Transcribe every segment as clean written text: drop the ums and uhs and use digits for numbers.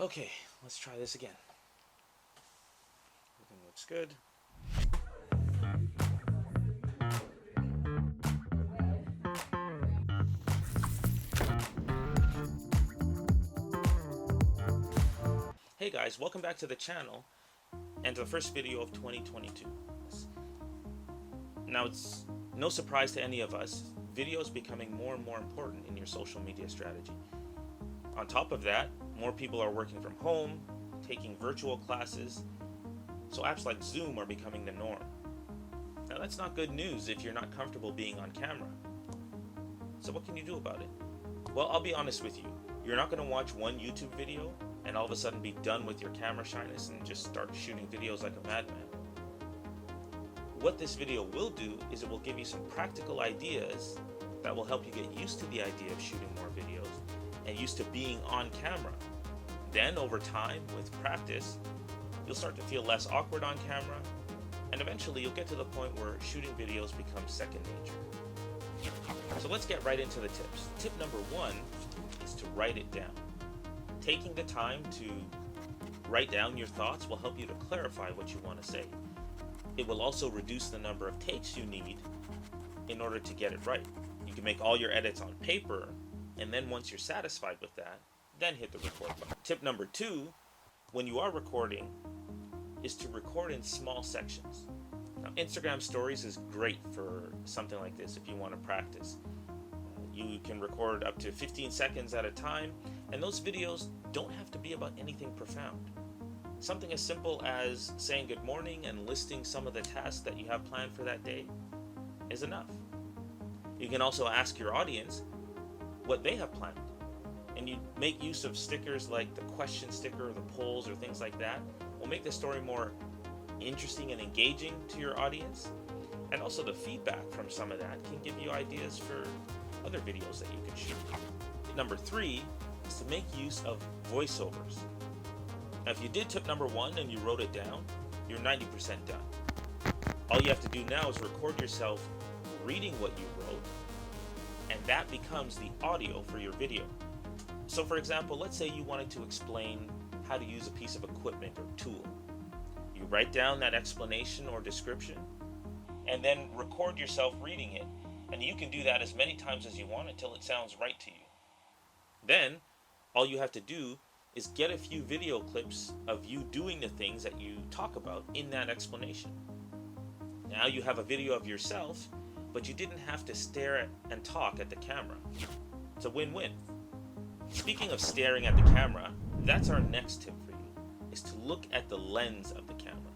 Okay, let's try this again. Everything looks good. Hey guys, welcome back to the channel and to the first video of 2022. Now, it's no surprise to any of us, video is becoming more and more important in your social media strategy. On top of that, more people are working from home, taking virtual classes, so apps like Zoom are becoming the norm. Now, that's not good news if you're not comfortable being on camera. So what can you do about it? Well, I'll be honest with you. You're not going to watch one YouTube video and all of a sudden be done with your camera shyness and just start shooting videos like a madman. What this video will do is it will give you some practical ideas that will help you get used to the idea of shooting more videos and used to being on camera. Then over time, with practice, you'll start to feel less awkward on camera, and eventually you'll get to the point where shooting videos becomes second nature. So let's get right into the tips. Tip number 1 is to write it down. Taking the time to write down your thoughts will help you to clarify what you want to say. It will also reduce the number of takes you need in order to get it right. You can make all your edits on paper, and then once you're satisfied with that, then hit the record button. Tip number 2, when you are recording, is to record in small sections. Now, Instagram stories is great for something like this if you want to practice. You can record up to 15 seconds at a time, and those videos don't have to be about anything profound. Something as simple as saying good morning and listing some of the tasks that you have planned for that day is enough. You can also ask your audience what they have planned, and you make use of stickers like the question sticker or the polls or things like that will make the story more interesting and engaging to your audience, and also the feedback from some of that can give you ideas for other videos that you can shoot. Number 3 is to make use of voiceovers. Now, if you did tip number 1 and you wrote it down, you're 90% done. All you have to do now is record yourself reading what you wrote, and that becomes the audio for your video. So for example, let's say you wanted to explain how to use a piece of equipment or tool. You write down that explanation or description, and then record yourself reading it, and you can do that as many times as you want until it sounds right to you. Then, all you have to do is get a few video clips of you doing the things that you talk about in that explanation. Now you have a video of yourself, but you didn't have to stare at and talk at the camera. It's a win-win. Speaking of staring at the camera, that's our next tip for you, is to look at the lens of the camera.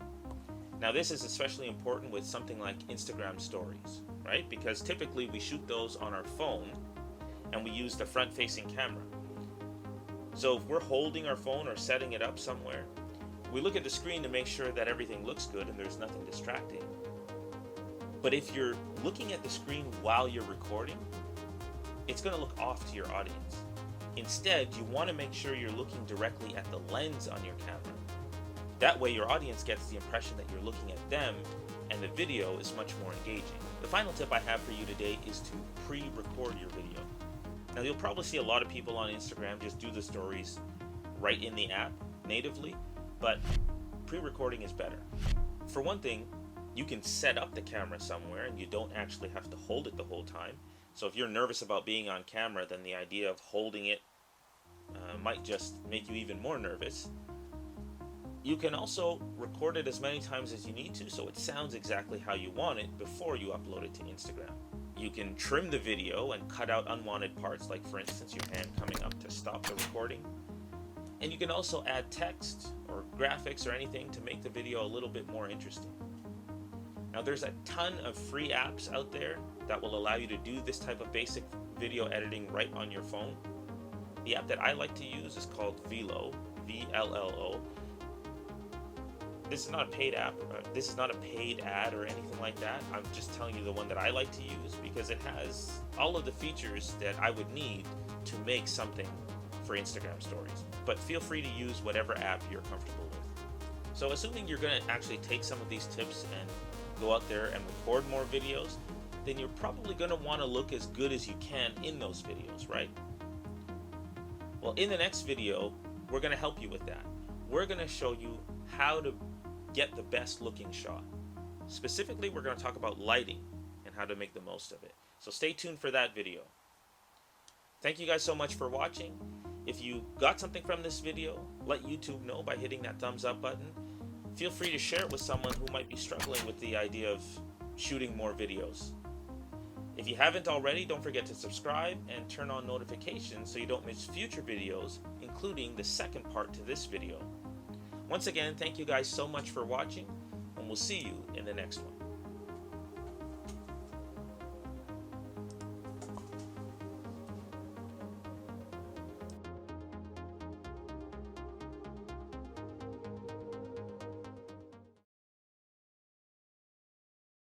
Now this is especially important with something like Instagram stories, right? Because typically we shoot those on our phone and we use the front-facing camera. So if we're holding our phone or setting it up somewhere, we look at the screen to make sure that everything looks good and there's nothing distracting. But if you're looking at the screen while you're recording, it's going to look off to your audience. Instead, you want to make sure you're looking directly at the lens on your camera. That way your audience gets the impression that you're looking at them, and the video is much more engaging. The final tip I have for you today is to pre-record your video. Now you'll probably see a lot of people on Instagram just do the stories right in the app natively, but pre-recording is better. For one thing, you can set up the camera somewhere and you don't actually have to hold it the whole time. So if you're nervous about being on camera, then the idea of holding it might just make you even more nervous. You can also record it as many times as you need to so it sounds exactly how you want it before you upload it to Instagram. You can trim the video and cut out unwanted parts, like for instance your hand coming up to stop the recording. And you can also add text or graphics or anything to make the video a little bit more interesting. Now there's a ton of free apps out there that will allow you to do this type of basic video editing right on your phone. The app that I like to use is called Velo, V-L-L-O. This is not a paid app. This is not a paid ad or anything like that. I'm just telling you the one that I like to use because it has all of the features that I would need to make something for Instagram stories. But feel free to use whatever app you're comfortable with. So assuming you're going to actually take some of these tips and go out there and record more videos, then you're probably going to want to look as good as you can in those videos, right? Well, in the next video, we're going to help you with that. We're going to show you how to get the best looking shot. Specifically, we're going to talk about lighting and how to make the most of it. So stay tuned for that video. Thank you guys so much for watching. If you got something from this video, let YouTube know by hitting that thumbs up button. Feel free to share it with someone who might be struggling with the idea of shooting more videos. If you haven't already, don't forget to subscribe and turn on notifications so you don't miss future videos, including the second part to this video. Once again, thank you guys so much for watching, and we'll see you in the next one.